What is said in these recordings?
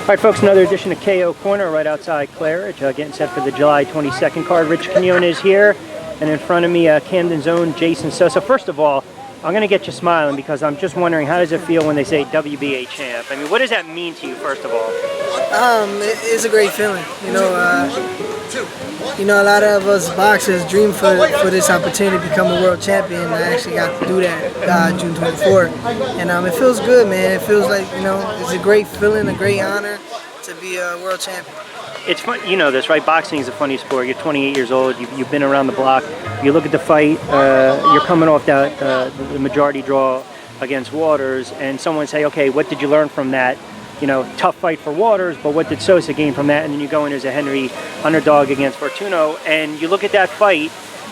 All right, folks, another edition of KO Corner right outside Claridge, getting set for the July 22nd card. Rich Quinones is here, and in front of me, Camden's own Jason Sosa. First of all, I'm going to get you smiling because I'm just wondering, how does it feel when they say WBA champ? I mean, what does that mean to you, first of all? It's a great feeling. A lot of us boxers dream for this opportunity to become a world champion. I actually got to do that June 24th, and it feels good, man. It feels like it's a great feeling, a great honor to be a world champion. It's fun, you know this, right? Boxing is a funny sport. You're 28 years old. You've been around the block. You look at the fight. You're coming off that the majority draw against Waters, and someone say, okay, what did you learn from that? Tough fight for Waters, but what did Sosa gain from that? And then you go in as a Henry underdog against Fortuno, and you look at that fight.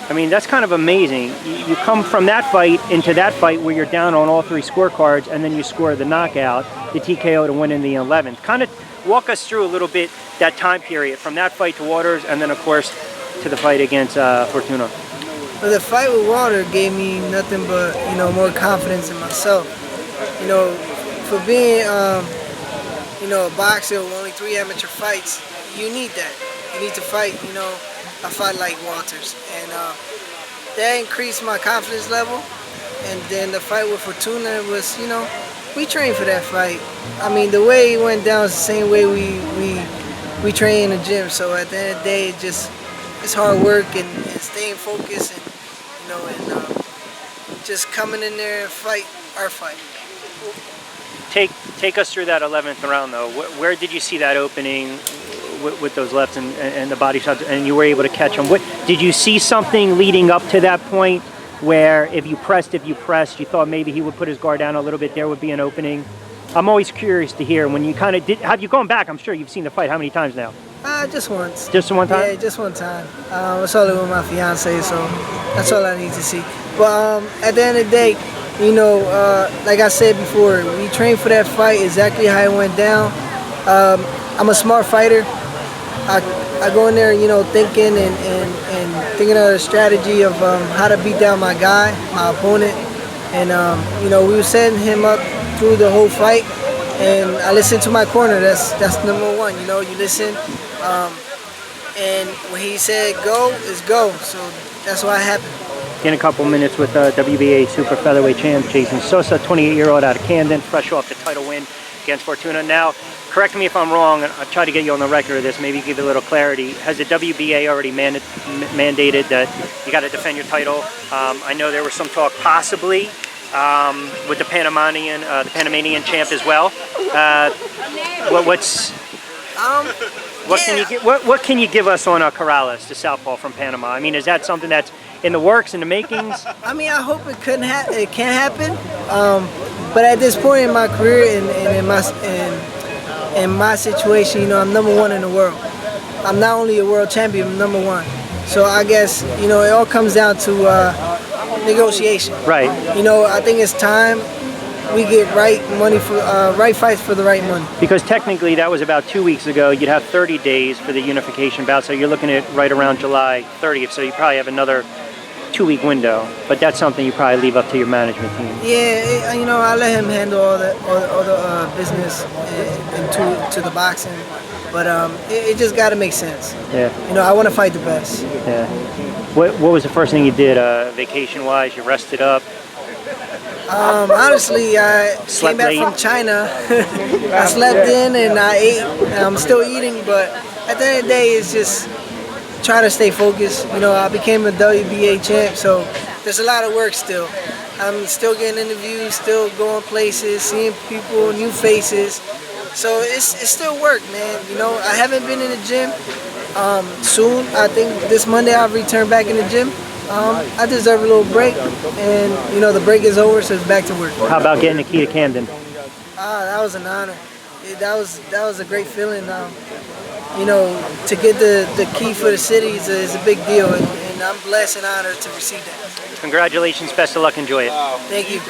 I mean, that's kind of amazing. You come from that fight into that fight where you're down on all three scorecards, and then you score the knockout, the TKO to win in the 11th. Kind of walk us through a little bit that time period from that fight to Waters, and then of course to the fight against Fortuno. Well, the fight with Waters gave me nothing but more confidence in myself. For being a boxer with only 3 amateur fights, you need that. You need to fight, a fight like Waters. And that increased my confidence level. And then the fight with Fortuna was, we trained for that fight. I mean, the way it went down is the same way we train in the gym. So at the end of the day, it's hard work and staying focused and, just coming in there and fight our fight. Take us through that 11th round, though. Where did you see that opening with those lefts and the body shots, and you were able to catch them? Did you see something leading up to that point where if you pressed, you thought maybe he would put his guard down a little bit, there would be an opening? I'm always curious to hear when you kind of did. Have you gone back? I'm sure you've seen the fight. How many times now? Just once. Just one time? Yeah, just one time. I saw it with my fiance, so that's all I need to see. But at the end of the day, like I said before, we trained for that fight exactly how it went down. I'm a smart fighter. I go in there, thinking and thinking of a strategy of how to beat down my guy, my opponent. And, we were setting him up through the whole fight. And I listened to my corner. That's number one. You listen. And when he said go, it's go. So that's what happened. In a couple minutes with WBA super featherweight champ Jason Sosa, 28-year-old out of Camden, fresh off the title win against Fortuna. Now, correct me if I'm wrong, and I'll try to get you on the record of this, maybe give a little clarity. Has the WBA already mandated that you got to defend your title? I know there was some talk possibly with the Panamanian champ as well. What can you give us on Corrales, the southpaw from Panama? I mean, is that something that's in the works, in the makings? I mean, I hope it can happen. But at this point in my career and in my situation, I'm number one in the world. I'm not only a world champion, I'm number one. So I guess it all comes down to negotiation. Right. I think it's time we get right fights for the right money. Because technically that was about 2 weeks ago. You'd have 30 days for the unification bout, so you're looking at right around July 30th, so you probably have another 2-week window. But that's something you probably leave up to your management team. Yeah, I let him handle all the business and to the boxing. But it just got to make sense. Yeah. I want to fight the best. Yeah. What was the first thing you did vacation-wise? You rested up? Honestly, I came back from China. I slept in and I ate. I'm still eating, but at the end of the day, it's just try to stay focused. I became a WBA champ, so there's a lot of work still. I'm still getting interviews, still going places, seeing people, new faces. So it's still work, man. I haven't been in the gym. Soon, I think this Monday I'll return back in the gym. I deserve a little break, and the break is over, so it's back to work. How about getting the key to Camden? That was an honor. That was a great feeling. To get the key for the city is a big deal, and I'm blessed and honored to receive that. Congratulations, best of luck, enjoy it. Thank you.